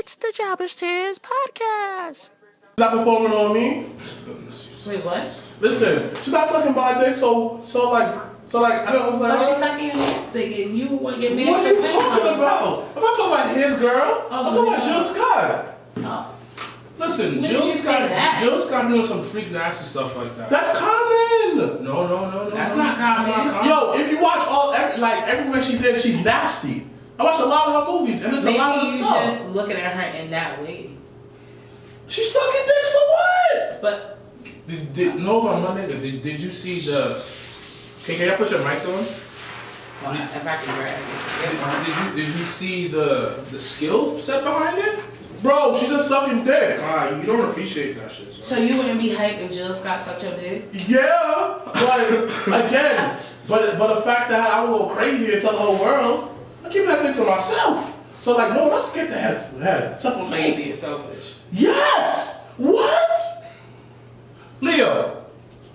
It's the Jobbers Tears podcast. She's not performing on me. Wait, what? Listen, she's not sucking my dick, so like, I don't know. But she's sucking your man's dick, and you want your man's What are you talking about? I'm not talking about his girl. Oh, I'm talking about Jill Scott. Oh. Listen, When did you say that? Jill Scott doing some freak nasty stuff like that. That's common. No. That's not common. Yo, if you watch everywhere she's in, she's nasty. I watch a lot of her movies, and there's a lot of Maybe you stuff. just looking at her in that way. She's sucking dick, so what? But No, but my nigga, did you see the? Can y'all put your mics on? well, if I can grab it. Did you see the skills set behind it? Bro, she's just sucking dick. You don't appreciate that shit. So you wouldn't be hyped if Jill Scott sucked your dick? Yeah, but again, but the fact that I will go crazy and tell the whole world, I keep that thing to myself. So like, no, let's get the head. Except for So me. you being selfish. Yes. What? Leo,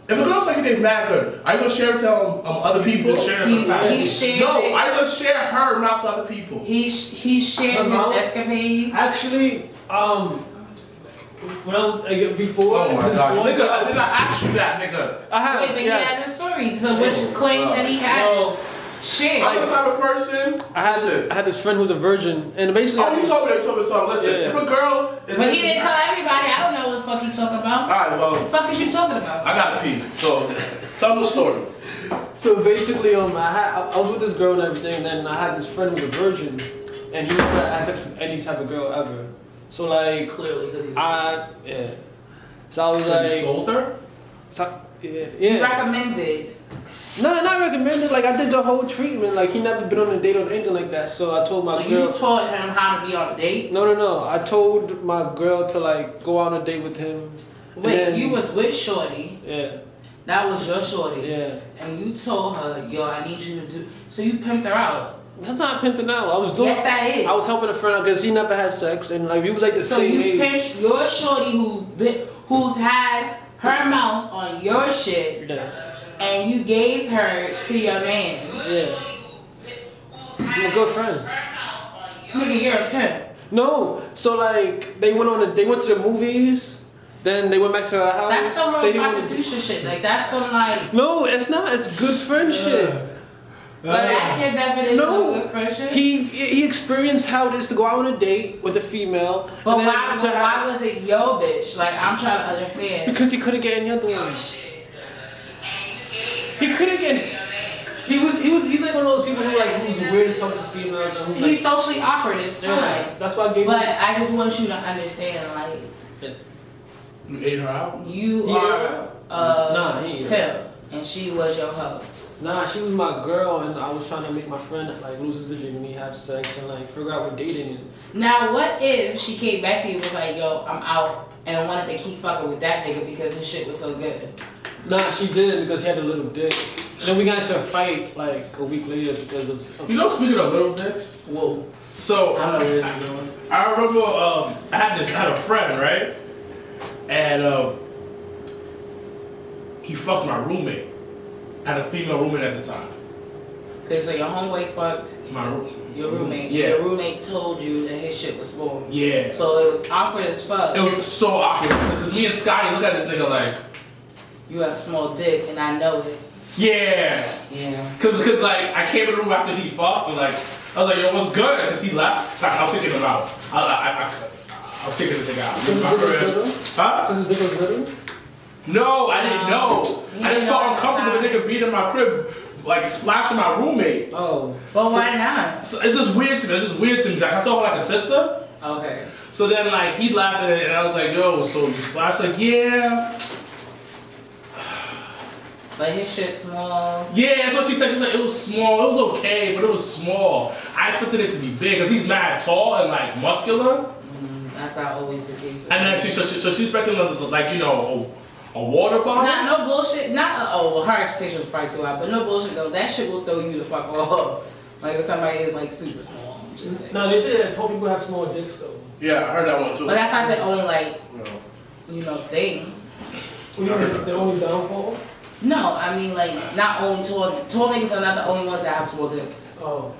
if a girl suck your dick mad good, are you gonna share it to other people? He shared No, it. I'm gonna share her mouth to other people. He shared his escapades. Actually, when I was before. Oh my gosh, nigga, did I ask you that, nigga? I have. Wait, but he yes. has a story. So which claims that he has shared. I'm the type of person. I had this friend who's a virgin, and basically. Oh, you told me. Listen, Yeah. if a girl is. But he didn't tell everybody. I don't know what the fuck he talking about. Alright, well, What the fuck is you talking about? I gotta pee. So, tell me the story. So basically, I was with this girl and everything, and then I had this friend who was a virgin, and he was gonna have sex with any type of girl ever. So like, Clearly, because he's yeah. So I was So like, you sold her? He recommended. No, not recommended. Like I did the whole treatment. Like he never been on a date or anything like that. So I told my So girl. you taught him how to be on a date? No. I told my girl to like go on a date with him. Wait, then, you was with Shorty. Yeah. That was your Shorty. Yeah. And you told her, yo, I need you to do. So you pimped her out. That's not pimping out. I was doing. Yes, that is. I was helping a friend out because he never had sex, and like he was like the So same you age. pimped your Shorty who's had her mouth on your shit, Yeah. and you gave her to your man. Yeah. I'm a good friend. Nigga, you're a pimp. No. So like they went to the movies. Then they went back to her house. That's some They real didn't- prostitution shit. Like that's some like. No, it's not. It's good friendship. That's your definition No. of good friendship. He experienced how it is to go out on a date with a female. But and then why was it yo bitch? Like I'm trying to understand. Because he couldn't get any other one. He couldn't get. He's like one of those people who's weird to talk to females. And who's He's like, socially awkward. It's fine. yeah, that's why I gave But him. I just want you to understand, like You ate her out? you Yeah. are Nah, he ain't. pimp, and she was your hoe. Nah, she was my girl, and I was trying to make my friend like lose his virginity, have sex, and like figure out what dating is. Now, what if she came back to you and was like, "Yo, I'm out," and wanted to keep fucking with that nigga because his shit was so good? Nah, she didn't because he had a little dick. Then we got into a fight like a week later because of. You know, speaking of little dicks, Whoa. So I know where this is going. I remember I had a friend, right? And he fucked my roommate. I had a female roommate at the time. Okay, so your homeboy fucked your roommate. Yeah. Your roommate told you that his shit was small. Yeah. So it was awkward as fuck. It was so awkward because me and Scotty look at this nigga like, You have a small dick, and I know it. yeah. Yeah. Cause like I came in the room after he fucked and like I was like, yo, what's good? Cause he left. Like, I was kicking him out. I was kicking the nigga out. Huh? Because his dick was little? No, I didn't know. You I just didn't felt know uncomfortable with a nigga beating my crib, like splashing my roommate. Oh. But why not? So it's just weird to me. Like I saw her like a sister. Okay. So then like he laughed at it and I was like, yo, so you splashed? Like, yeah. But his shit small. Yeah, that's what she said. She's like, it was small. It was okay, but it was small. I expected it to be big because he's mad tall and like muscular. That's not always the case. And then she's expecting like, you know, a water bottle. Not no bullshit. Well, her expectation was probably too high, but no bullshit though. That shit will throw you the fuck off. Like if somebody is like super small. I'm just saying. No, they say that tall people have small dicks though. yeah, I heard that one too. But that's not the only like No. thing. You know the only downfall? No, I mean like not only tall niggas are not the only ones that have small dicks. Oh.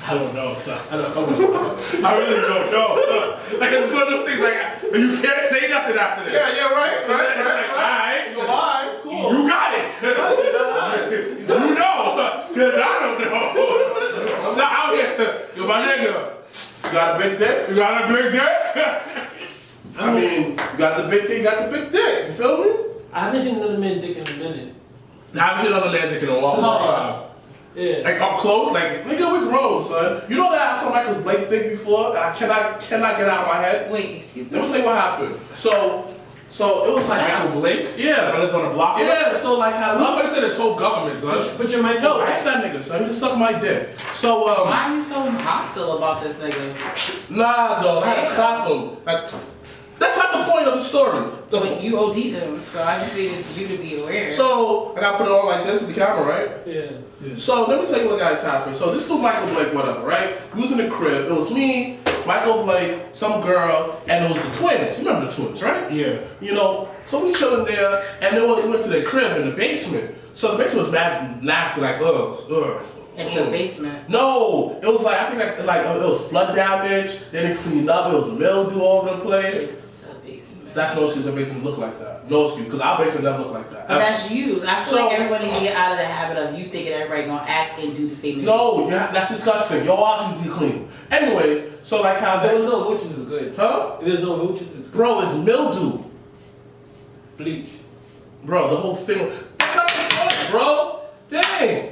I don't know, son. I really don't know. Like, it's one of those things like, you can't say nothing after this. Yeah, right. Alright. You alright? Cool. You got it. You know, because I don't know. I'm not out here. Yo, my nigga. You got a big dick? You got a big dick? I mean, you got the big dick, you got the big dick. You feel me? I haven't seen another man dick in a minute. I haven't seen another man dick in a while. Yeah. Like up close, like Nigga, we grown, son. You know that I saw Michael Blake dick before, and I cannot get out of my head. Wait, excuse me. Let me tell you what happened. So it was like Michael Blake. Yeah. I lived on the block. Yeah. So like how I'm gonna say this whole government, son. But you're my no, F that nigga, son. He just sucked my dick. So Why are you so hostile about this nigga? nah, dog. I had to clap him. Like, that's not the point of the story. But you OD'd him, so I just needed you to be aware. So I gotta put it on like this with the camera, right? Yeah. So let me tell you what guys happened. So this dude Michael Blake, whatever, right? We was in the crib. It was me, Michael Blake, some girl, and it was the twins. You remember the twins, right? Yeah. You know, so we chilling there, and then we went to their crib in the basement. So the basement was mad nasty, like ugh. It's a basement. No, it was like I think like it was flood damage. Then it cleaned up. It was mildew all over the place. It's a basement. That's no excuse. Our basement look like that. No excuse, because our basement never looked like that. But that's you. I feel So- like everybody needs to get out of the habit of you thinking everybody gonna act and do the same as No, yeah, that's disgusting. Your wash needs to be clean. Anyways, so like how There that, was no roaches is good. huh? If there's no roaches, it's good. Bro, it's mildew. Bleach. Bro, the whole thing. That's not the point, bro. Dang.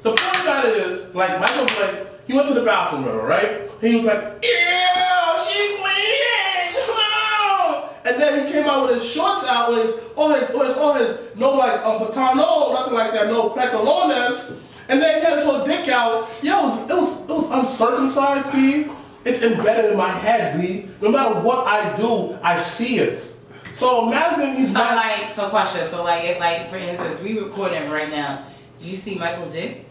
The point about it is, like, Michael Blake, he went to the bathroom, remember, right? He was like, ew, she's bleeding. Wow. And then he came out with his shorts out, with all his, no, like, patano, nothing like that, no pantalones. And then he had his whole dick out. Yo, it was uncircumcised, B. It's embedded in my head, B. No matter what I do, I see it. So imagine he's So like, so question, so like, if like, for instance, we recording right now, do you see Michael's dick?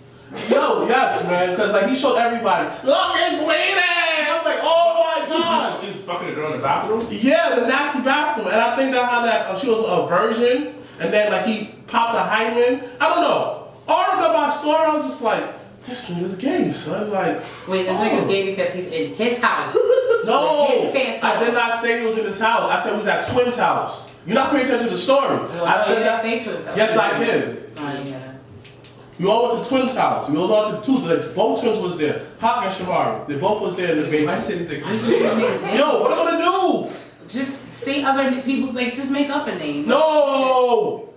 Yo, yes, man, because like he showed everybody, look, it's bleeding. I was like, oh my god. He's fucking a girl in the bathroom. Yeah, the nasty bathroom, and I think that how that she was a virgin, and then like he popped a hymen. I don't know. All I remember I saw her, I was just like, this nigga's gay, son. Like, Wait, this nigga's gay because he's in his house. no, His pants I on. did not say he was in his house. I said he was at Twins' house. You're not paying attention to the story. Well, I no, said you that. didn't say to himself. Yes, I did. Oh, I didn't hear that. You all went to Twins' house. You all went to two. Like, both twins was there. Hawk and Shamari. They both was there in the I basement. said he's like, Yo, what am I gonna do? Just say other people's names. Just make up a name. No!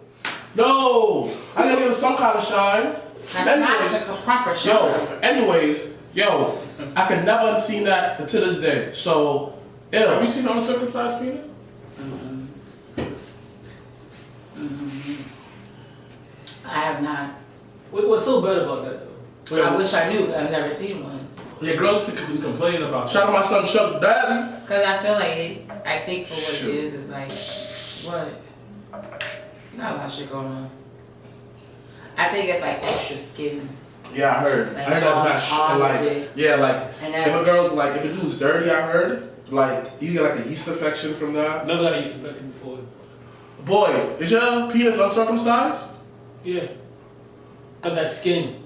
No! I gotta give it some kind of shine. That's not the proper show. Anyways, I could never have seen that until this day. So, have you seen an uncircumcised penis? I have not. What's so bad about that though? I wish I knew, but I've never seen one. Yeah, girls could be complaining about. shout out my son Chuck Daddy. Cause I feel like I think for what it is like, what? You got a lot of shit going on. I think it's like extra skin. Yeah, I heard. Like, I heard that's all not day. like, yeah, like, And if that's a girl's like, if a dude's dirty, I heard, like, you get like a yeast infection from that. Never got used to that before. Boy, is your penis uncircumcised? Yeah. Got that skin.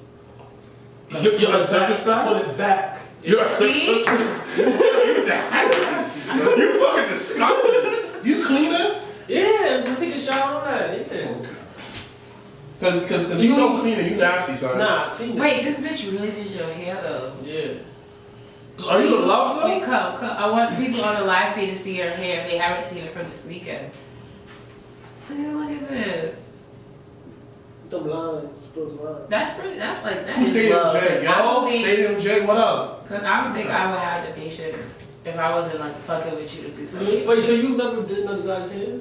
You're uncircumcised? Pull it back. You're See? uncircumcised? You fucking disgusting. You clean it? Yeah, we'll take a shower on that. Yeah. Cause you don't clean it, you nasty, son. Nah, clean that. Wait, this bitch really did your hair though. Yeah. Are you in love though? Wait, come. I want people on the live feed to see her hair if they haven't seen it from this weekend. Look at this. Them lines, those lines. That's pretty. That's like that Who's is Stadium love. J? 'Cause I don't Yo, think- Stadium J, what up? Cause I don't think I would have the patience if I wasn't like fucking with you to do something. Wait, so you never did another guy's hair?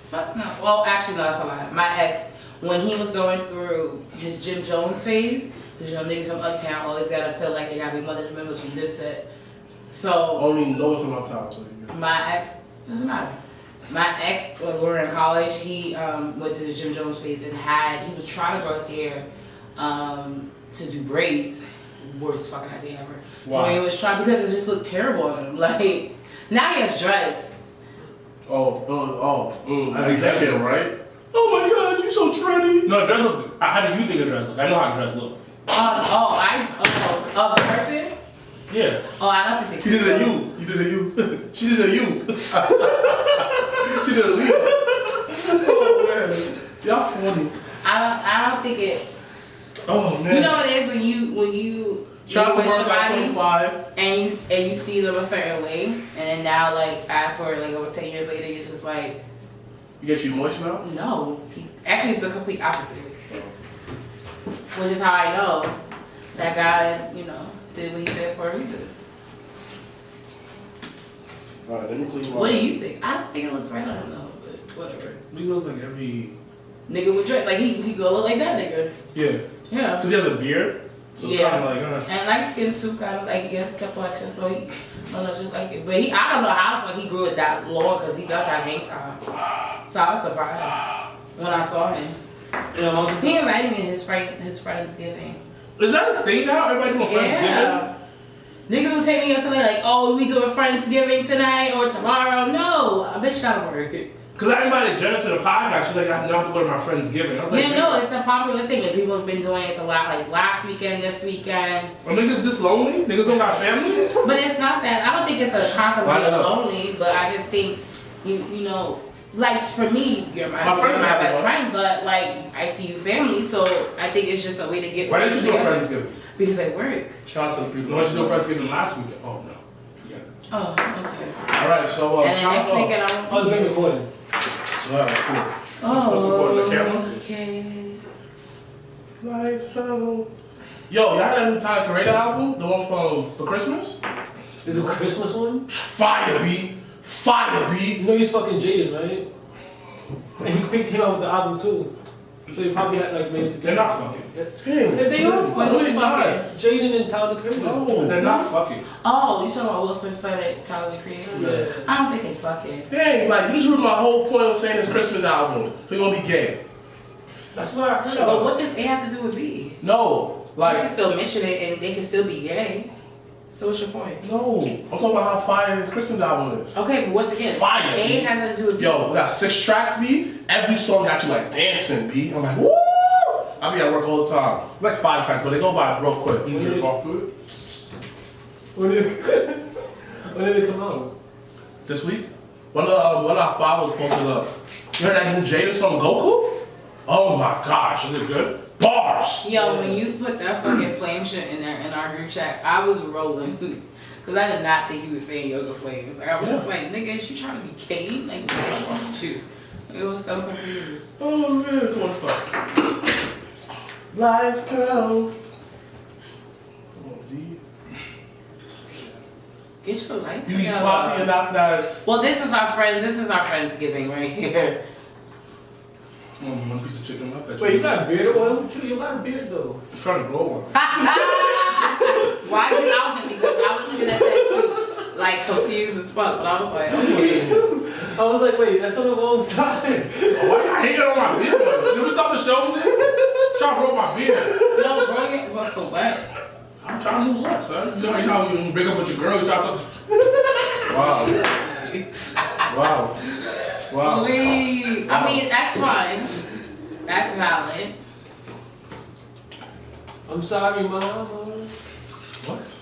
Fuck no. Well, actually, no, that's a lie. My ex, when he was going through his Jim Jones phase, because you know niggas from Uptown always gotta feel like they gotta be mother members from Dipset. So Only know what's on my top. my ex doesn't matter. My ex, when we were in college, he went to the Jim Jones phase and he was trying to grow his hair to do braids. Worst fucking idea ever. Wow. So he was trying because it just looked terrible on him. Like now he has dreads. I think that kid, right? Oh my god, you so trendy. No, dress look. How do you think a dress look? I know how a dress look. Of the person? Yeah. Oh, I don't think they He did a you. You did a you. She did a you. She did a Leo. Oh man, y'all funny. I don't think it. Oh man. You know what it is when you Shout out to with Girls Like somebody 25. and you see them a certain way, and then now like fast forward like almost 10 years later, you're just like, You get you emotional? no. Actually, it's the complete opposite. Which is how I know that God, did what he did for a reason. Alright, let me clean my. What do you think? I don't think it looks right on him though, but whatever. He looks like every. Nigga with dread, like he go look like that nigga. Yeah. Yeah. Because he has a beard. So it's kind of like, And light skin too, kind of like he has a complexion, so he looks just like it. But I don't know how the fuck he grew it that long, because he does have hang time. So I was surprised when I saw him. He invited me to his Friendsgiving. Is that a thing now? Everybody doing Friendsgiving? Yeah. Niggas was hitting me up today like, oh, we doing Friendsgiving tonight or tomorrow. No, I bitch gotta work. Because I invited Jenna to the podcast. She's like, I have to go to my Friendsgiving. I was like, Yeah, no, it's a popular thing. Like, people have been doing it a lot, like last weekend, this weekend. Are niggas this lonely? Niggas don't got families? But it's not that. I don't think it's a concept of Why being not? lonely, but I just think, you know, like for me, you're my friends have best one. friend, but like I see you family, so I think it's just a way to get Why friends didn't you do a together. Friendsgiving? Because I work. Shout out to the people. Why did you do a Friendsgiving last weekend? Oh, no. Yeah. Oh, okay. Alright, so And then next count weekend off. I was being recorded. Alright, Oh, supposed to record the camera? okay. cool. Lights down. Yo, y'all heard that new Tyler Creator album? The one from for Christmas? Is it a Christmas one? Fire beat. Fire beat. You know he's fucking jaded, right? And he came out with the album too. So they probably had like made it They're together. not fucking. Damn. If they are Wait, who's fucking? Jaden and Tyler the Creator. No. They're not fucking. Oh, you talking about Will Smith started Tyler the Creator? Yeah. I don't think they fucking. Dang, like you just ruined my whole point of saying this Christmas album. We're gonna be gay. That's what I heard. But what does A have to do with B? No, You can like still mention it and they can still be gay. So what's your point? no. I'm talking about how fire this Christmas album is. Okay, but once again, Fire, A B. has nothing to do with B. Yo, we got 6 tracks, B. Every song got you like dancing, B. I'm like, woo! I be at work all the time. Like 5 tracks, but they go by real quick. You jerk off to it? When did it come out? This week, one of our followers posted up. You heard that new Jada song, Goku? Oh my gosh, is it good? Bars. Yo, when you put that fucking flame shit in there in our group chat, I was rolling. Cause I did not think he was saying yoga flames. Like I was just like, nigga, is you trying to be Kane? Like what's wrong with you? It was so confused. Oh man, come on, start. Lights go. Come on, D. Get your lights You be together. sloppy enough that. Well, this is our Friendsgiving right here. One piece of chicken left. Wait, you got beard oil? You got a beard though. I'm trying to grow one. Why'd you out him? Because I was looking at that too, like confused as fuck. But I was like, okay. I was like, wait, that's on the wrong side. Oh, why you hating on my beard? Can we stop the show, please? I'm trying to grow my beard. No, bro, but for what? I'm trying to new look, son. You know how you break up with your girl, you try something. Wow. Wow. Wow. Sleep. I mean, that's fine. That's valid. I'm sorry, Mama. What?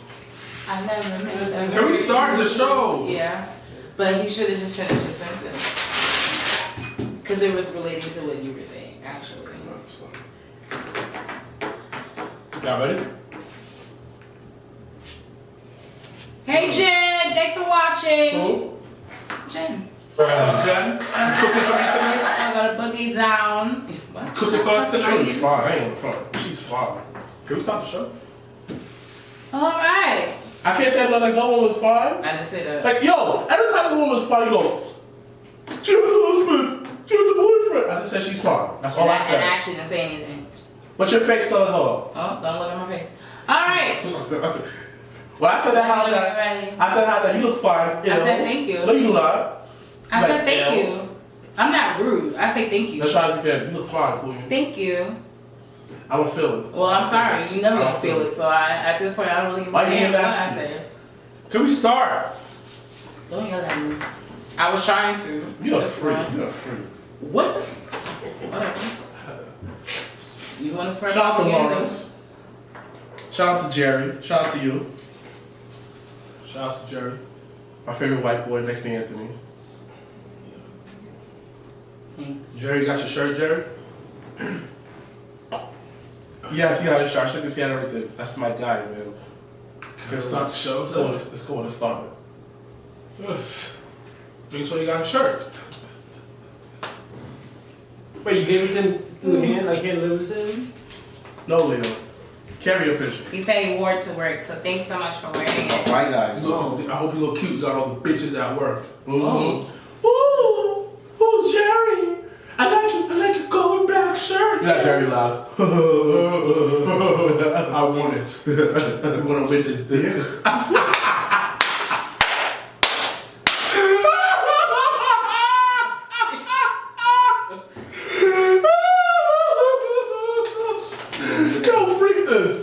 I never meant that. Can we start the show? Yeah, but he should have just finished his sentence. Because it was relating to what you were saying, actually. Y'all ready? Hey, Jen, thanks for watching. Who? Jen, Jen? You cooking for me tonight? I got a boogie down. What? Cooking for us She's tonight? fine. I ain't gonna front. She's fine. Can we start the show? All right. I can't say nothing like no one was fine. I didn't say that. Like, yo, every time someone was fine, you go, she has a husband, she has a boyfriend. I just said she's fine. That's all I And I said. actually didn't say anything. What's your face telling her? Oh, don't look at my face. All right. When I said that, how Ready, that, ready. I said how that you look fine. I said thank you. No, you do not. I Like, said thank ew. you. I'm not rude. I say thank you. Let's try this again. You look fine, Queen. Thank you. I don't feel it. Well, I'm sorry. You never gonna feel it. So at this point, I don't really give a Why you damn what I nasty? say. Can we start? Don't yell at me. I was trying to. You're a That's freak. fine. You're a freak. What? Whatever. You want to spread Shout out to propaganda? Lawrence. Shout out to Jerry. Shout out to you. Shout out to Jerry. My favorite white boy next to Anthony. Thanks. Jerry, you got your shirt, Jerry? Yes, he got his shirt. I can see everything. That's my guy, man. Can start the show? Let's go on and start it. Make sure you got a shirt. Wait, you gave it to him through the hand? I can't live with him? No, Leo. Carry a picture. He said he wore it to work, so thanks so much for wearing it. My guy. I hope you look cute. You got all the bitches at work. Mm-hmm. Ooh, Jerry. I like your gold black shirt. You got Jerry last. I want it. You want to win this dick? Yo, freak this.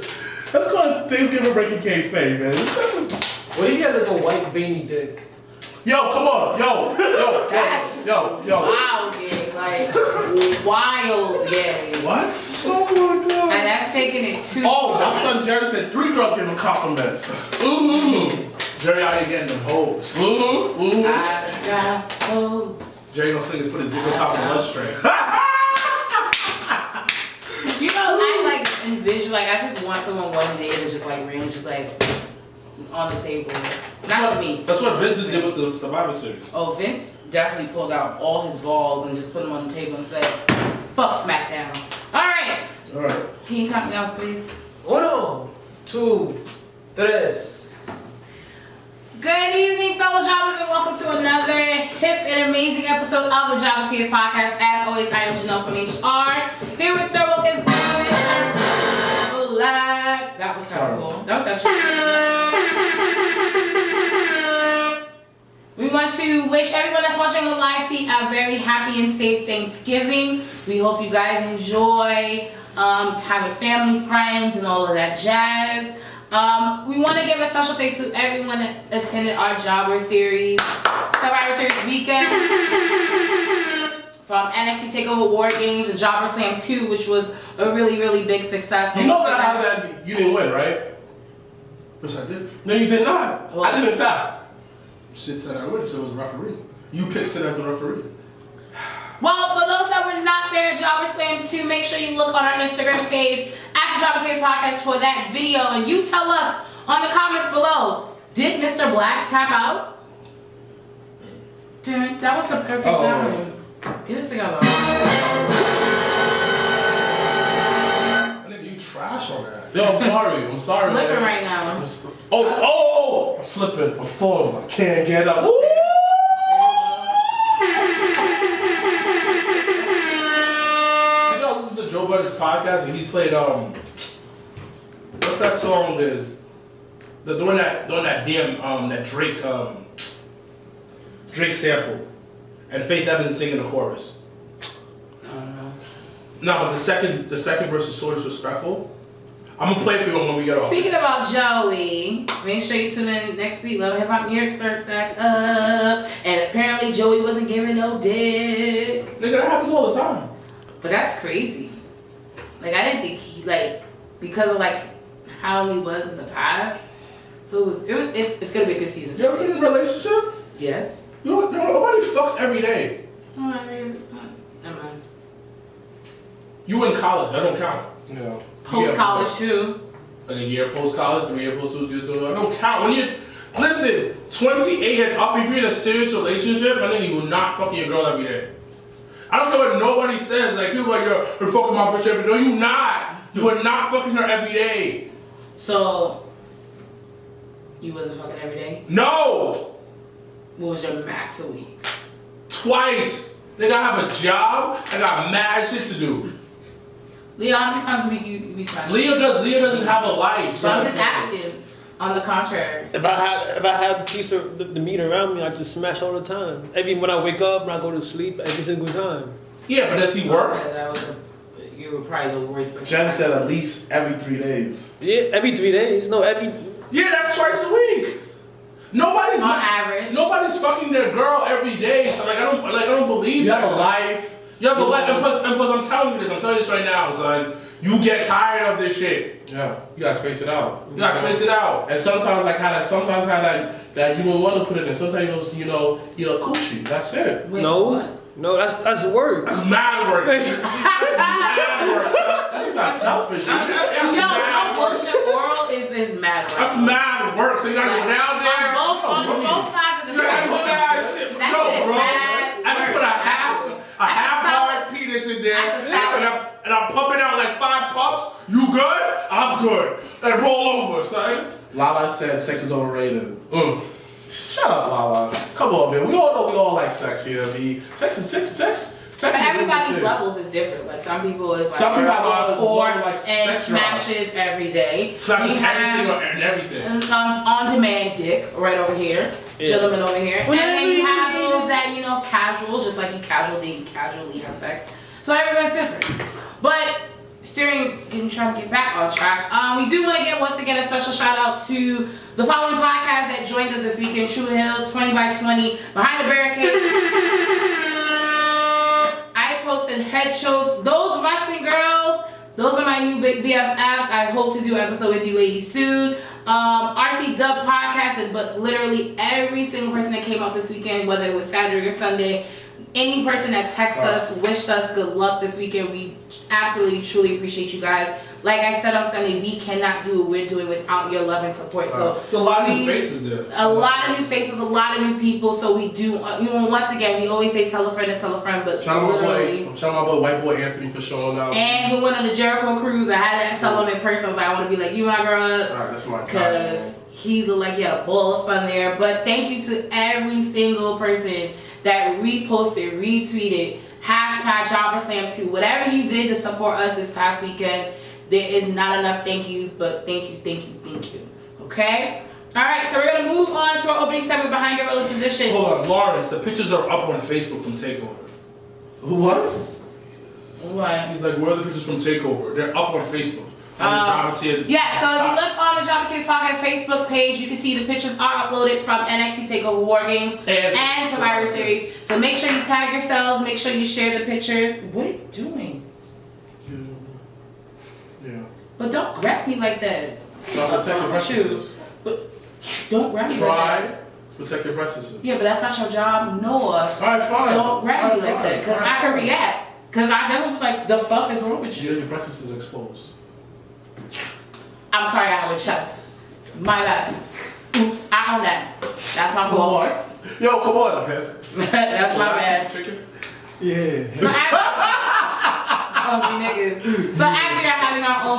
Let's call it Thanksgiving breaking kayfabe, man. What if he has like a white veiny dick? Yo, come on. Yo. Wild gay, like wild gay. What? Oh my God. And that's taking it too Oh, far. my son Jerry said 3 girls gave him compliments. Mm-hmm. Jerry out here getting them hoes. Mm-hmm. Mm-hmm. I got hopes. Jerry gonna sing and put his dick on top of the lunch tray. You know, I like envision, like I just want someone one day that's just like randomly just like on the table. Not to me. That's what Vince did with the Survivor Series. Oh, Vince definitely pulled out all his balls and just put them on the table and said, fuck Smackdown. Alright. Alright. Can you count me out, please? 1, 2, 3. Good evening, fellow jobbers, and welcome to another hip and amazing episode of the Jobber Tears Podcast. As always, I am Janelle from HR. Here with Sir Wilkins and Mr. Mrblacc. That was kind of cool. That was actually We want to wish everyone that's watching on the live feed a very happy and safe Thanksgiving. We hope you guys enjoy time with family, friends, and all of that jazz. We want to give a special thanks to everyone that attended our Survivor Series weekend. From NXT TakeOver War Games and Jobber Slam 2, which was a really, really big success. You know that you didn't win, right? Yes, I did. No, you did not. Well, I didn't tie. Sid said I would, so it was a referee. You picked Sid as the referee. Well, for those that were not there at Jobber Slam 2, make sure you look on our Instagram page at the Jobber Tears Podcast for that video, and you tell us on the comments below, did Mrblacc tap out? Dude, that was the perfect time. Get it together. I think you trash on that. Yo, I'm sorry. I'm sorry. Slipping man. right now. I'm slipping. I'm falling. I can't get up. Ooh. I listened to Joe Budden's podcast and he played what's that song is doing that damn that Drake sample and Faith Evans singing the chorus. I don't know. No, but the second verse is so disrespectful. I'm gonna play it for you when we get off. Speaking about Joey, make sure you tune in next week. Love Hip Hop New York starts back up, and apparently Joey wasn't giving no dick. Nigga, that happens all the time. But that's crazy. Like I didn't think he because of how he was in the past. So it's gonna be a good season. You ever been in a relationship? Yes. Nobody fucks every day. Oh, never mind. You in college? That don't count. Yeah. Post college too. Like a year post college, 3 years post 2 years ago. I don't count. When you listen, 28 and up, if you're in a serious relationship, I think you will not fucking your girl every day. I don't care what nobody says. Like people you're fucking my bitch every day. No, you not. You are not fucking her every day. So you wasn't fucking every day? No. What was your max a week? Twice. Nigga, I have a job. I got mad shit to do. Leo, how many times a week you be smashing? Leo doesn't have a life. So I'm just asking. On the contrary. If I had a piece of the meat around me, I just smash all the time. Even when I wake up and I go to sleep, every single time. Yeah, but does he work? Okay, you were probably the worst person. Jen said at least every 3 days. Yeah, every 3 days. No, every. Yeah, that's twice a week. Nobody's on average. Nobody's fucking their girl every day. So I don't believe You that. have a life. You have a life, and plus I'm telling you this right now. It's like You get tired of this shit. Yeah, you gotta space it out. You gotta space it out. And sometimes like how that you don't want to put it in. Sometimes you know coochie. That's it. Wait, No, what? no, that's work. That's mad work. That's mad work. It's not selfish. Yo, no bullshit oral is mad work. That's mad work. So you gotta go down there. On both sides of the You gotta spectrum. go that shit. That Yo, shit is bro. mad I can put a half hard penis in there, That's a salad. and I'm pumping out like 5 puffs. You good? I'm good. And roll over, son. Lala said sex is overrated. Shut up, Lala. Come on, man. We all know we all like sex here, B. Sex. But everybody's levels is different. Like some people is like Some people have hardcore like and sex smashes every day. Smashes We everything have and everything. on-demand dick right over here, gentlemen over here, and then you have those that casual, just like you casually have sex. So everyone's different. But trying to get back on track. We do want to give once again a special shout out to the following podcast that joined us this weekend: True Hills, 20 by 20, Behind the Barricade. Eye pokes and head chokes. Those wrestling girls, those are my new big BFFs. I hope to do an episode with you ladies soon. RC Dub podcast, but literally every single person that came out this weekend, whether it was Saturday or Sunday, any person that texted us, wished us good luck this weekend, we absolutely, truly appreciate you guys. Like I said on Sunday, we cannot do what we're doing without your love and support. So a lot of new faces there. A lot of new faces, a lot of new people. So we do, once again, we always say tell a friend, but Shout out literally. my boy, white boy Anthony for showing up. And who went on the Jericho cruise. I had to tell him in person. I was like, I want to be like you, my girl. Alright, that's my Because he looked like he had a ball of fun there. But thank you to every single person that reposted, retweeted, #JobberSlam2. Whatever you did to support us this past weekend, there is not enough thank yous, but thank you. Okay? Alright, so we're going to move on to our opening segment behind Gorilla's Position. Hold on, Lawrence, the pictures are up on Facebook from TakeOver. What? What? He's like, where are the pictures from TakeOver? They're up on Facebook. Yeah, so if you look on the Drama Tears Podcast Facebook page, you can see the pictures are uploaded from NXT TakeOver War Games and Survivor Series. So make sure you tag yourselves, make sure you share the pictures. What are you doing? Yeah. But don't grab me like that. Protect your breasts. But don't grab me like that. Protect your breasts. Yeah, but that's not your job, Noah. Alright, fine. Don't grab me like that, because I can react. Because I never was like, the fuck is wrong with you? Your breasts is exposed. I'm sorry, I have a chest. My bad. Oops, I own that. That's my fault. What? Yo, come on, man. That's my bad. Chicken? Yeah. So hungry niggas. So after you're having our own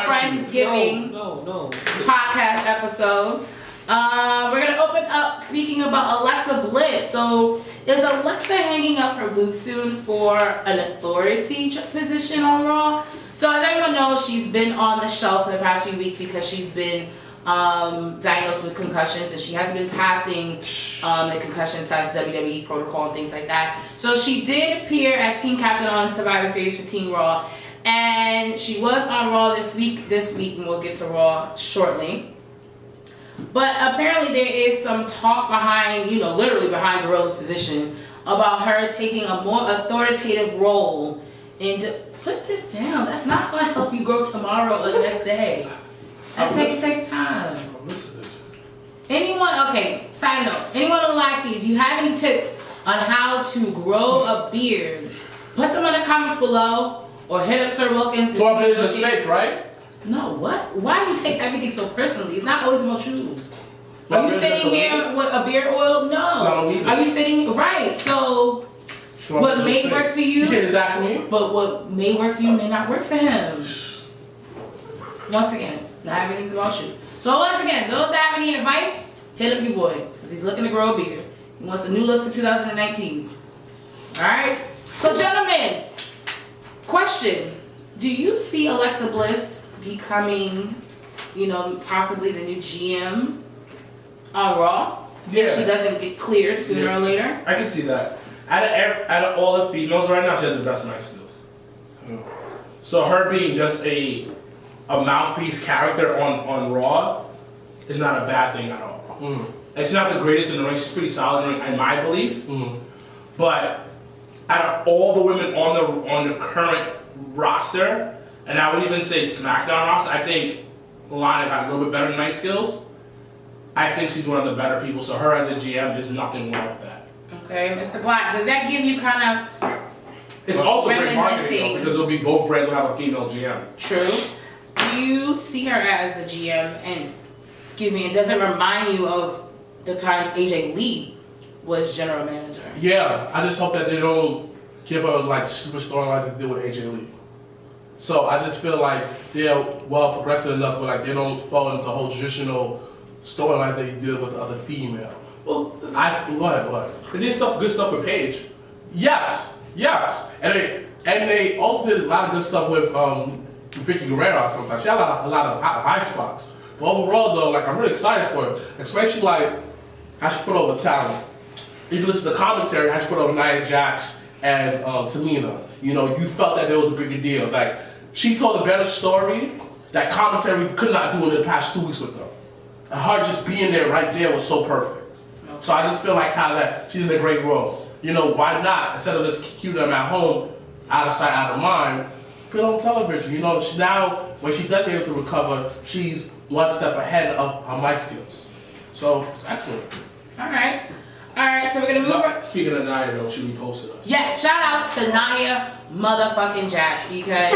Friendsgiving No. podcast episode, we're gonna open up speaking about Alexa Bliss. So is Alexa hanging up her boots soon for an authority position on Raw? So as everyone knows, she's been on the shelf for the past few weeks because she's been diagnosed with concussions, and she hasn't been passing the concussion test, WWE protocol, and things like that. So she did appear as team captain on Survivor Series for Team Raw, and she was on Raw this week, and we'll get to Raw shortly. But apparently there is some talks behind, literally behind Gorilla's Position, about her taking a more authoritative role in. Put this down. That's not going to help you grow tomorrow or the next day. That takes time. Side note. Anyone on the live feed, if you have any tips on how to grow a beard, put them in the comments below or hit up Sir Wilkins. So our beard is just fake, right? No, what? Why do you take everything so personally? It's not always about you. Are you sitting here with a beard oil? No. Are you sitting right? So what may work for you? You can't just ask me. But what may work for you may not work for him. Once again, not everything's about you. So once again, those that have any advice, hit up your boy, because he's looking to grow a beard. He wants a new look for 2019. Alright? So gentlemen, question. Do you see Alexa Bliss becoming, possibly the new GM on Raw? Yeah. If she doesn't get cleared sooner or later? I can see that. Out of all the females right now, she has the best mic skills. So her being just a mouthpiece character on Raw is not a bad thing at all. And she's not the greatest in the ring. She's pretty solid in the ring, in my belief. But out of all the women on the current roster, And I would even say SmackDown roster. I think Lana got a little bit better mic skills. I think she's one of the better people. So her as a GM, there's nothing wrong with that. Okay, Mr. Black, does that give you kind of It's also great marketing reminiscing? though, because it'll be both brands will have a female GM. True. Do you see her as a GM and does it remind you of the times AJ Lee was general manager? Yeah, I just hope that they don't give her like superstar like they did with AJ Lee. So I just feel like they're well progressive enough, but like they don't fall into the whole traditional story like they did with the other female. Well, go ahead. They did good stuff with Paige. Yes, and they also did a lot of good stuff with Vicky Guerrero. Sometimes she had a lot of high spots. But overall, though, like I'm really excited for it, especially like how she put over talent. If you listen to the commentary, how she put over Nia Jax and Tamina. You know, you felt that there was a bigger deal. Like she told a better story that commentary could not do in the past 2 weeks with them. And her just being there right there was so perfect. Okay. So I just feel like how that she's in a great role. You know, why not? Instead of just keeping them at home, out of sight, out of mind, put it on television. You know, now when she does be able to recover, she's one step ahead of her mic skills. So it's excellent. All right, so we're gonna move on. Speaking of Nia, though, she reposted us. Yes, shout outs to Nia motherfucking Jax because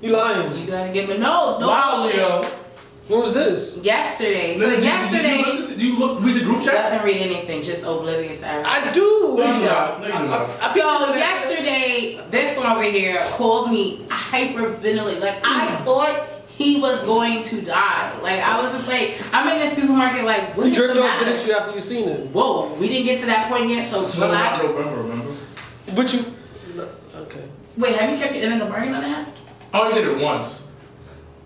You lying? you gotta give me no Wow, bullshit. Leo. When was this? Yesterday. So Did yesterday you read the group chat? doesn't read anything, just oblivious to everything. I do. No, you don't. So yesterday, this one over here calls me hyperventilate. Like I thought he was going to die. Like I was just like, I'm in the supermarket. Like what You is the jerked off, matter? didn't you, after you seen it? Whoa, we didn't get to that point yet. So No, relax. remember. But you. No, okay. Wait, have you kept your in the bargain on that? I only did it once.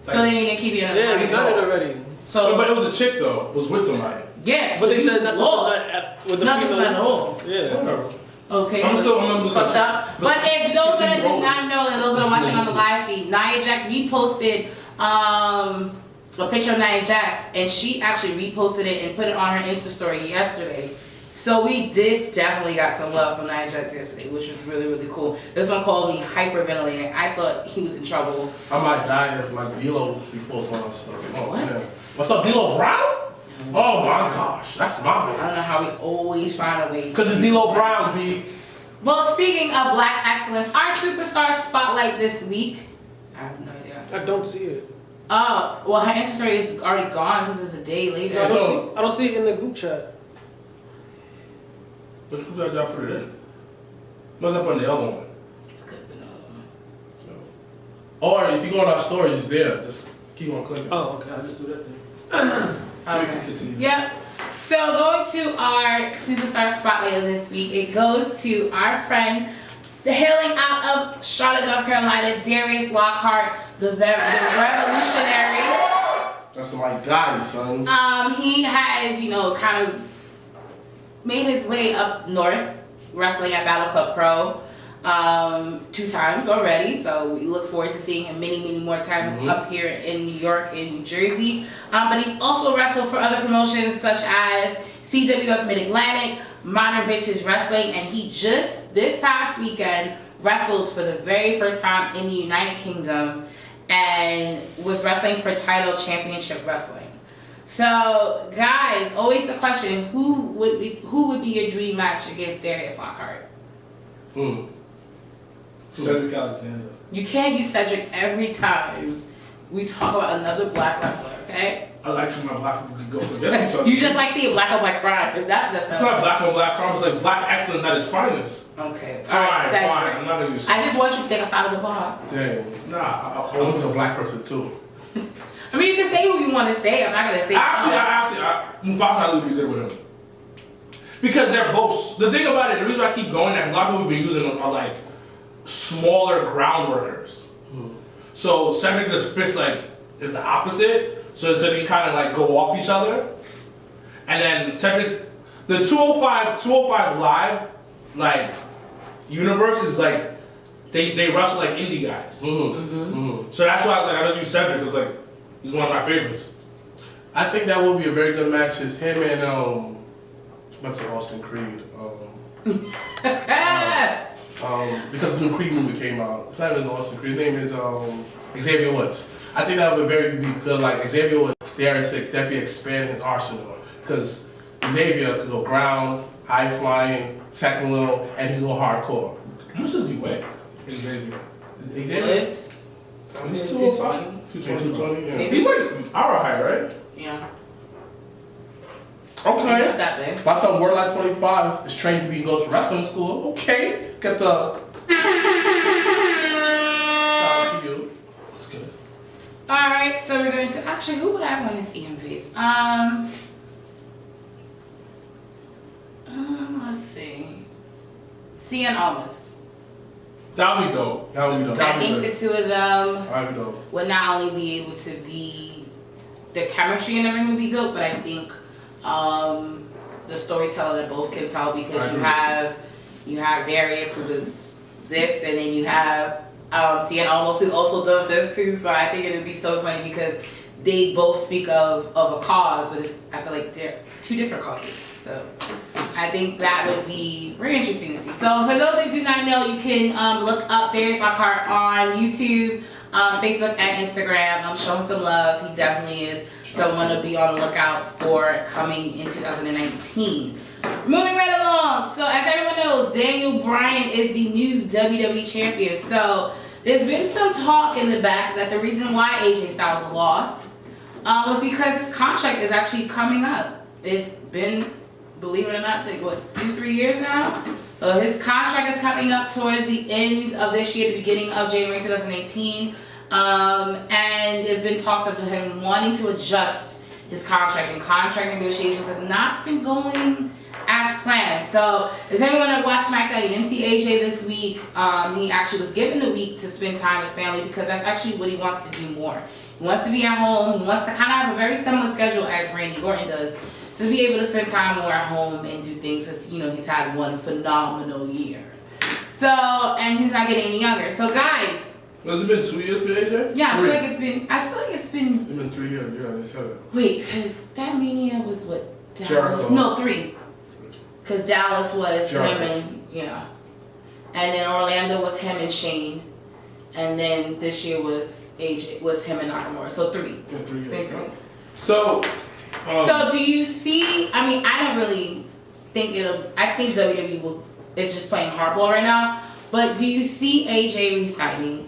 So then you didn't keep your in the Yeah, bargain. you got it already. So But it was a chick though. It was with somebody. yeah, so But they you said that's lost. with the Not female. at all. Yeah. Whatever. Okay, I'm so fucked up. But if those that do rolling. not know, and those that are watching on the live feed, Nia Jax reposted a picture of Nia Jax, and she actually reposted it and put it on her Insta story yesterday. So we did definitely got some love from Nia Jax yesterday, which was really, really cool. This one called me hyperventilating. I thought he was in trouble. I might die if like D'Lo reposts one of our story. Oh, What? man. What's up, D'Lo Brown? Oh my gosh, that's my I don't man. know how we always find a way. Because it's D'Lo Brown, B. Well, speaking of Black excellence, our superstar spotlight this week. I have no idea. I don't see it. Oh, well, her Insta story is already gone because it's a day later. No, I don't see it in the group chat. Which group did I put it in? What's up on the other one? Could have been another one. Or if you go on our stories, it's there. Just keep on clicking. Oh, okay. I'll just do that then. We can continue. Yep. So going to our superstar spotlight of this week, it goes to our friend, the hailing out of Charlotte, North Carolina, DARIUS LOCKHART, the revolutionary. That's my guy, son. He has, kind of made his way up north, wrestling at Battle Club Pro 2 times already. So we look forward to seeing him many more times up here in New York and New Jersey. But he's also wrestled for other promotions such as CWF Mid-Atlantic, Modern Vintage Wrestling, and he just this past weekend wrestled for the very first time in the United Kingdom and was wrestling for title championship wrestling. So, guys, always the question: who would be your dream match against DARIUS LOCKHART? Cedric Alexander. You can't use Cedric every time we talk about another black wrestler, okay? I like some of my black people could go for this. You just like seeing black on black crime. That's It's not black on black crime. It's like black excellence at its finest. Okay. Fine. Cedric. I'm not gonna use. I just want you to think outside of the box. Dang. Nah. I was a black person too. I mean, you can say who you want to say. I'm not gonna say. Mufasa would be good with him. Because they're both. The thing about it, the reason I keep going, is a lot of people have been using them are like smaller ground workers. So Cedric just fits like is the opposite. So they can kind of like go off each other. And then Cedric, the 205 live like universe is like they wrestle like indie guys. So that's why I was like, I just use Cedric. It was like he's one of my favorites. I think that would be a very good match. Is him and Let's say Austin Creed. Because the new Creed movie came out. It's not even Austin Creed. His name is Xavier Woods. I think that would be good. Like Xavier Woods, Darius definitely expand his arsenal because Xavier could go ground, high flying, technical, and he can go hardcore. How much does he weigh? Xavier. Woods? 220. 220, yeah. He's like our height, right? Yeah. He's Okay. not that big. My son, Warlock 25, is trained to be go to wrestling school. Okay. Get the. Shout out to you. That's good. Alright, so we're going to actually who would I want to see him face? Let's see. Cien Almas. That would be dope. That would be dope. I think the two of them That would be dope. would not only be able to be the chemistry in the ring would be dope, but I think the storytelling that both can tell because you have Darius who is this, and then you have Cien Almas who also does this too. So I think it would be so funny because they both speak of a cause, but I feel like they're two different causes. So I think that would be very interesting to see. So for those who do not know, you can look up Darius LOCKHART on YouTube, Facebook, and Instagram. Show him some love. He definitely is someone to be on the lookout for coming in 2019. Moving right along. So as everyone knows, Daniel Bryan is the new WWE Champion. So there's been some talk in the back that the reason why AJ Styles lost was because his contract is actually coming up. It's been, believe it or not, like what, 2-3 years now? His contract is coming up towards the end of this year, the beginning of January 2018. And there's been talks of him wanting to adjust his contract, and contract negotiations has not been going as planned. So, as everyone that watched Smackdown, you didn't see AJ this week. He actually was given the week to spend time with family because that's actually what he wants to do more. He wants to be at home. He wants to kind of have a very similar schedule as Randy Orton does, to be able to spend time more at home and do things because, you know, he's had one phenomenal year. So, and he's not getting any younger. So, guys. Has it been 2 years for AJ? Yeah, I feel like it's been. It's been 3 years, yeah, they said it. Wait, because that Mania was what? Dallas? Jericho. No, 3. Because Dallas was Jericho. him and, yeah. And then Orlando was him and Shane. And then this year was AJ, was him and Nakamura. So 3. Yeah, 3 It's years. been 3. So, So do you see, I mean, I don't really think I think WWE is just playing hardball right now. But do you see AJ re-signing?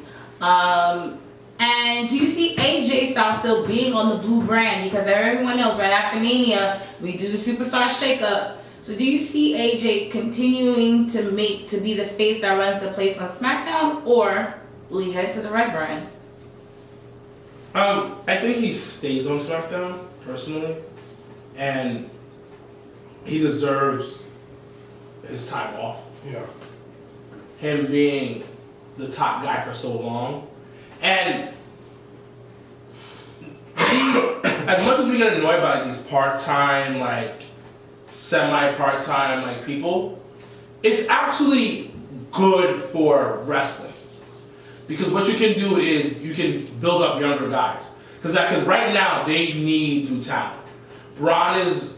And do you see AJ Styles still being on the blue brand? Because everyone knows right after Mania, we do the Superstar Shakeup. So do you see AJ continuing to be the face that runs the place on SmackDown, or will he head to the red brand? I think he stays on SmackDown, personally. And he deserves his time off. Yeah. Him being the top guy for so long. And as much as we get annoyed by these part-time, like semi-part-time, like people, it's actually good for wrestling. Because what you can do is you can build up younger guys. Because right now they need new talent. Braun's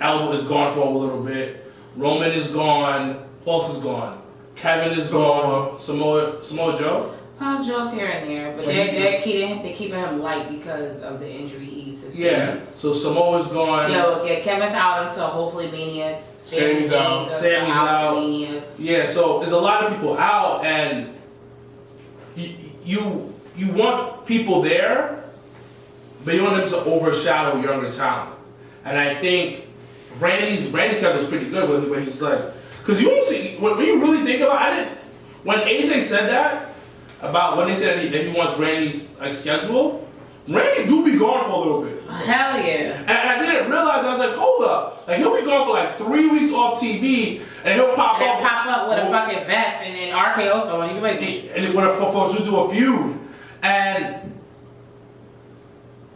elbow is gone for a little bit. Roman is gone. Who else is gone? Kevin is gone. Samoa Joe? Joe's here and there, but they're keeping him light because of the injury he sustained. Yeah, so Samoa's gone. Yeah, Kevin's out until hopefully Mania. Sammy's out. Sammy's out. Mania. Yeah, so there's a lot of people out, and you want people there, but you want them to overshadow younger talent. And I think Randy's schedule is pretty good where he's like, because you don't see when you really think about it. When AJ said that about when they said that he wants Randy's like schedule, Randy do be gone for a little bit. Hell yeah. And I didn't realize, I was like, hold up. Like, he'll be gone for like 3 weeks off TV, and he'll pop And up. then pop up with a fucking vest and then RKO someone. You like, And then when folks will do a feud. And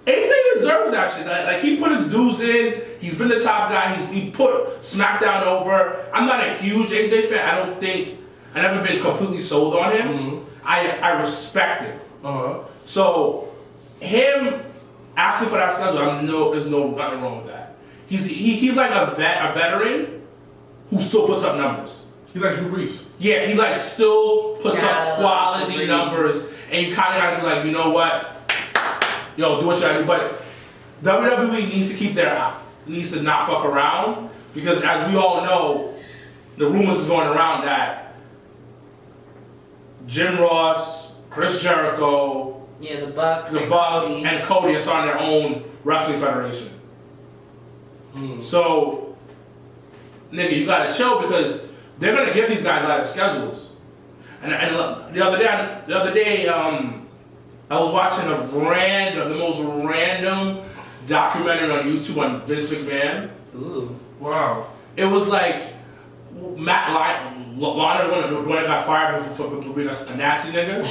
AJ deserves that shit. Like, he put his dues in. He's been the top guy. He put SmackDown over. I'm not a huge AJ fan. I never been completely sold on him. Mm-hmm. I respect him. Uh-huh. So, him asking for that schedule, there's nothing wrong with that. He's like a veteran, who still puts up numbers. He's like Drew Brees. Yeah, he like still puts Gotta up love quality Brees. numbers, and you kind of gotta be like, you know what? Yo, do what you gotta do. But WWE needs to not fuck around, because as we all know, the rumors is going around that Jim Ross, Chris Jericho, Yeah, the Bucks, and Cody are starting their own wrestling federation. So, nigga, you gotta chill, because they're gonna give these guys out of schedules. And the other day, I was watching the most random documentary on YouTube on Vince McMahon. Ooh. Wow. It was like Matt Lana, when I got fired for being a nasty nigga.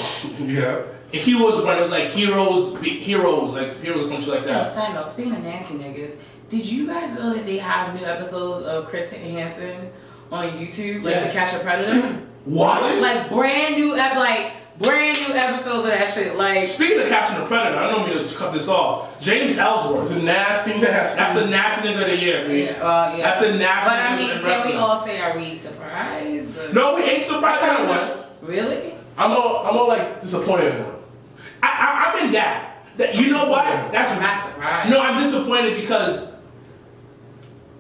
Yeah. And he was when it was like heroes or some shit like Yo, that. side note, speaking of nasty niggas, did you guys know that they have new episodes of Chris Hansen on YouTube, like Yes. To Catch a Predator? What? Like brand new episodes of that shit. Like, Speaking of Captain the Predator, I don't mean to cut this off. James Ellsworth. It's a nasty. That's the nasty nigga of the year, man. yeah. That's the nasty But I nigga mean, in can we wrestling. all say, are we surprised? Or- No, we ain't surprised. I kind of was. Really? I'm all like disappointed in him. I'm in that. You know what? That's I'm not surprised. No, I'm disappointed because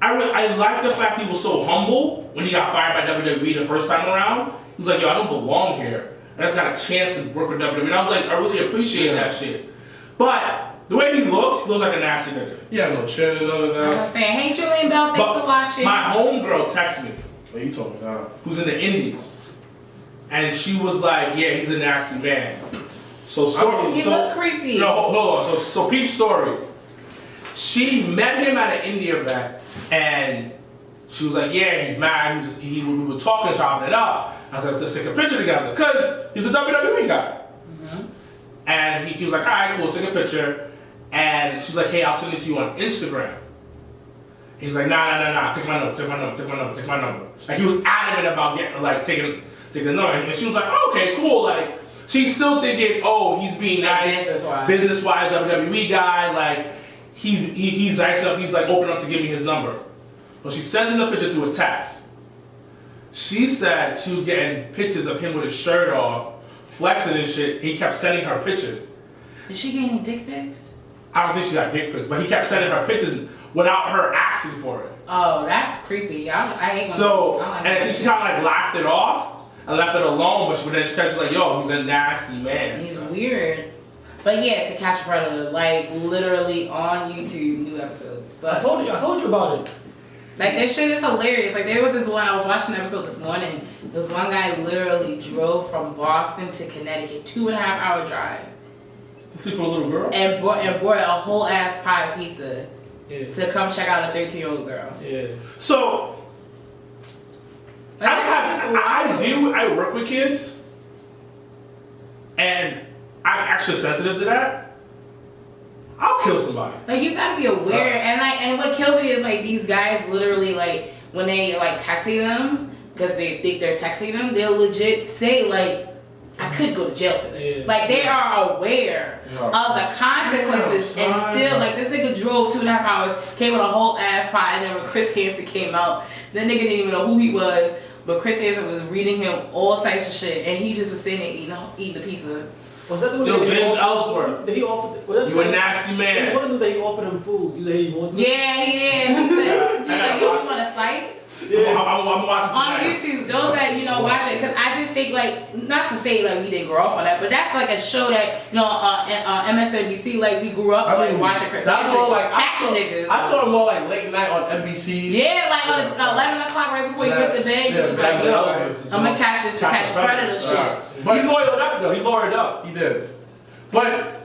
I like the fact he was so humble when he got fired by WWE the first time around. He was like, yo, I don't belong here. I just got a chance to work for WWE. And I was like, I really appreciate that shit. But the way he looks like a nasty nigga. He had no chin and none of I was that. saying, hey Julian Bell, thanks for watching. My homegirl texted me, What you told me now? who's in the Indies. And she was like, yeah, he's a nasty man. So story. You look creepy. No, hold on. So Pete's story. She met him at an India event, and she was like, yeah, he's mad. We were talking, chopping it up. I was like, let's take a picture together, because he's a WWE guy. Mm-hmm. And he was like, all right, cool, let's take a picture. And she's like, hey, I'll send it to you on Instagram. He's like, nah, take my number. Like, he was adamant about taking the number. And she was like, okay, cool. Like, she's still thinking, oh, he's being Like nice, business-wise, WWE guy. Like, he's nice enough. He's like open enough to give me his number. Well, she sends him the picture through a text. She said she was getting pictures of him with his shirt off, flexing and shit. He kept sending her pictures. Did she get any dick pics? I don't think she got dick pics, but he kept sending her pictures without her asking for it. Oh, that's creepy. I hate when So, I like and that she shit. kind of like laughed it off and left it alone, but then she was like, yo, he's a nasty man. He's weird. But yeah, To Catch a Predator, like literally on YouTube, new episodes. I But told you about it. like this shit is hilarious. Like there was this one, I was watching an episode this morning. This one guy literally drove from Boston to Connecticut, 2.5-hour drive, To sleep with a little girl? and brought a whole ass pie of pizza Yeah. to come check out a 13-year-old girl. Yeah. So, Like, that shit is wild. I work with kids, and I'm actually sensitive to that. I'll kill somebody. Like you gotta be aware, and what kills me is like these guys literally like when they like texting them because they think they're texting them, they'll legit say like, I could go to jail for this. Yeah. Like they are aware of the consequences, and still like this nigga drove 2.5 hours, came with a whole ass pie, and then when Chris Hansen came out, the nigga didn't even know who he was, but Chris Hansen was reading him all types of shit, and he just was sitting there eating the pizza. Was that the one Yo, that he James offered- Ellsworth. That he offered? Was that You the a one- nasty It was man. one of them that he offered him food. You he wants Yeah. He said, you watch want a slice? I'm watching On tonight. YouTube, those that watch it, because I just think like not to say like we didn't grow up on that, but that's like a show that MSNBC like we grew up like watching Chris. That's Hansen more like catching niggas. I saw it more like late night on NBC. Yeah, like on 11 o'clock right before you went to bed, he was like, "Yo, I'm gonna catch this to catch predator shit." But he lawyered up though. He lawyered up. He did. But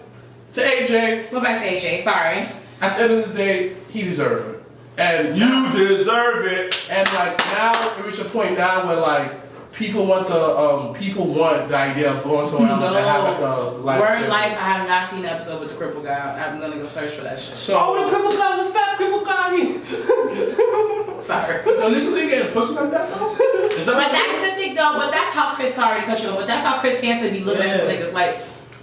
to AJ, Go back to AJ. Sorry. at the end of the day, he deserved it. And You deserve it. and like now we reach a point now where like people want the idea of going somewhere else and have like a life. Word schedule. life. I have not seen the episode with the cripple guy. I'm gonna go search for that shit. So Oh, the cripple guy's a fat cripple guy. Sorry. No niggas ain't getting pussy like that though. Is that But that's the thing though, but that's how Chris, sorry to cut you off, but that's how Chris Hansen be looking at these niggas like,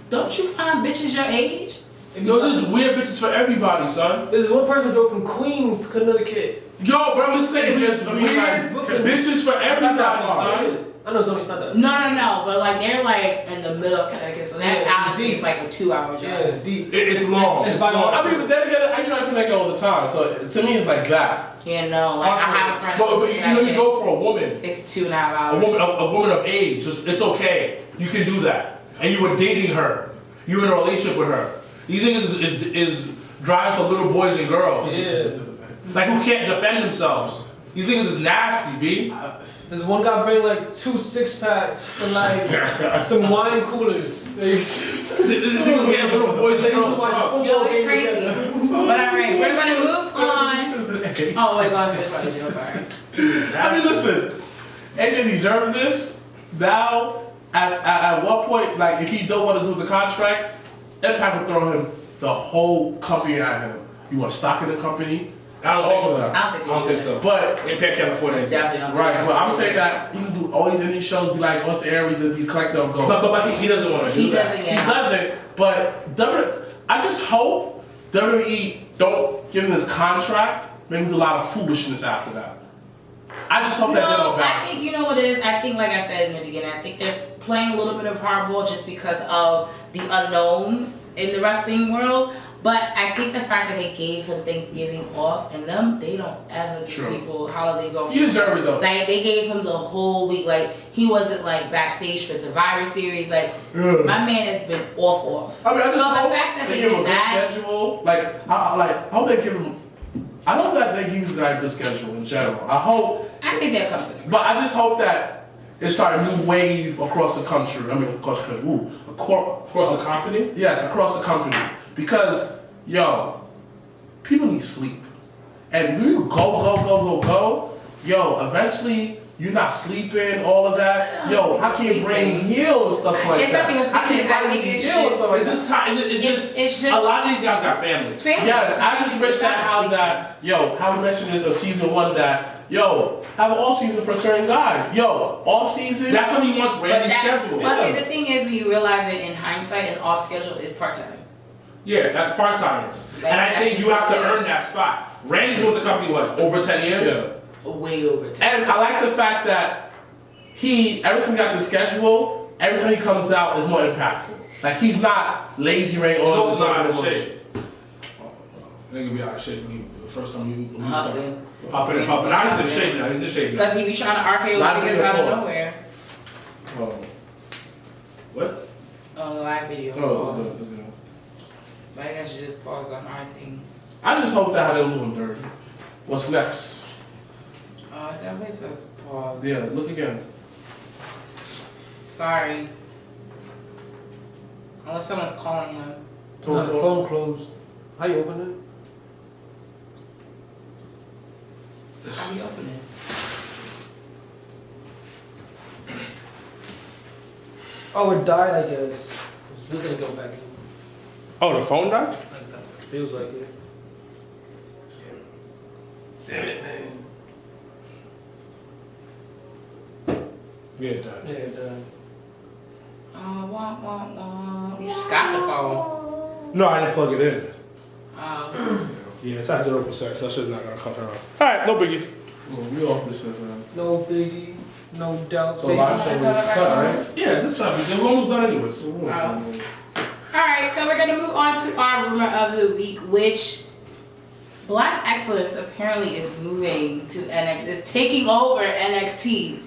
don't you find bitches your age? Yo, there's weird bitches for everybody, son. This is one person drove from Queens to Connecticut Yo, but I'm just saying, there's weird bitches for everybody, son. I know it's not that. No, but like they're like in the middle of Connecticut, so that honestly is like a 2-hour drive. Yeah, it's deep. It's long. It's long. I mean, but then again, I try to connect all the time. So to me, it's like that. Yeah, no, like I have a friend. But you know, you go for a woman. It's 2.5 hours. A woman of age. It's okay. You can do that. And you were dating her. You were in a relationship with her. These niggas is driving for little boys and girls. Yeah. Like who can't defend themselves. These niggas is nasty, B. There's one guy bring like 2 6-packs and like some wine coolers. Niggas getting little boys and girls. Yo, it's crazy. But alright, we're gonna move on. Oh wait, go on, finish what I'm sorry. I mean, listen, AJ deserved this. Now, at what point, like, if he don't want to do the contract, Impact will throw him the whole company at him. You want stock in the company? I don't I don't think so. But Impact can't afford it. Definitely don't. right, but I'm saying that he can do all these indie shows, be like, once the areas and be collected on gold. But he doesn't want to do that. He doesn't. But I just hope WWE don't give him this contract. Make him do a lot of foolishness after that. I just hope that they don't I bounce. think you know what it is. I think, like I said in the beginning, I think they're playing a little bit of hardball just because of the unknowns in the wrestling world. But I think the fact that they gave him Thanksgiving off and they don't ever give people holidays off. You deserve it though. Like they gave him the whole week. Like he wasn't like backstage for Survivor Series. Like my man has been off. I mean, I just hope the fact that they give him a did good that, schedule. I hope they give him. I hope that they give you guys a good schedule in general. I think they'll come to them. But I just hope that it started a new wave across the country. I mean, across the country. Across the company? Yes, across the company. Because, yo, people need sleep. And when you go, yo, eventually you're not sleeping, all of that. Yo, how can you bring meal and stuff like it's that? It's something with sleeping. I think it's just, it's just a lot of these guys got families. Yes, I just wish that how that, how we mentioned this of season 1 that, have an all season for certain guys. Yo, all season. That's what he wants Randy's schedule. But see, the thing is, when you realize it in hindsight, an off schedule is part-time. Yeah, that's part-timers. And I think you have to earn that spot. Randy's with the company, what, over 10 years? Yeah. Way over 10. And I like the fact that every time he got the schedule, every time he comes out is more impactful. Like he's not lazy right on. He's not out of shape. Nigga be out of shape the first time you Huffing. Huffing and puffing. Now he's in shape now. He's in shape now. Because he be trying to RKO niggas out of nowhere. Oh. What? On the live video. Oh, it's good. But I guess you just pause on our thing. I just hope that I didn't do him dirty. What's next? Somebody says pause. Yeah, look again. Sorry. Unless someone's calling him. No, the phone closed. How you open it? How do you open it? Oh, it died, I guess. This ain't go back in. Oh, the phone died? Like that. Feels like it. Damn it, man. Yeah, it died. Yeah, it died. You just got the phone. No, I didn't plug it in. Yeah, it's at 0%. So that shit's not gonna cut her off. Alright, no biggie. Well, we off this man. No biggie, no doubt. So live show is cut, right? Yeah, this time we're almost done anyways. Alright, so we're gonna move on to our rumor of the week, which Black Excellence apparently is moving to NXT, is taking over NXT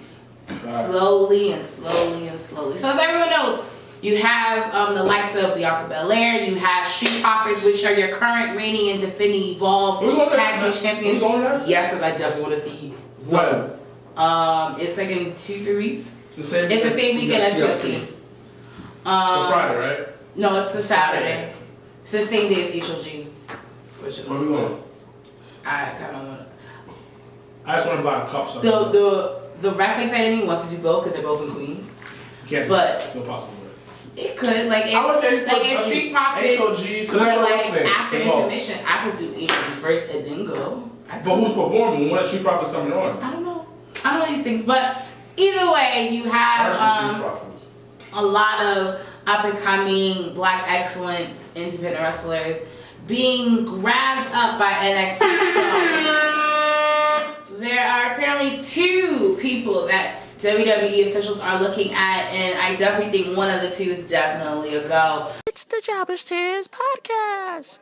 slowly and slowly and slowly. So as everyone knows, you have the likes of Bianca Belair, you have Street Profits, which are your current reigning and defending Evolve Tag Team Champions. Yes, because I definitely want to see When? it's like in 2-3 weeks. It's the same weekend as UFC. Friday, right? No, it's a Saturday. It's the same day as HOG. Where we going? I kind of want I just want to buy a cup. So the wrestling fan in me wants to do both because they're both in Queens. Can't but no possible. It could I would say if Street Profits HOG, so were like wrestling. after intermission, I could do HOG first and then go. But who's performing? When is Street Profits coming on? I don't know. I don't know these things, but either way, you have a lot of up and coming Black Excellence independent wrestlers being grabbed up by NXT. there are apparently 2 people that WWE officials are looking at, and I definitely think one of the 2 is definitely a go. It's the Jobbers Tears Podcast.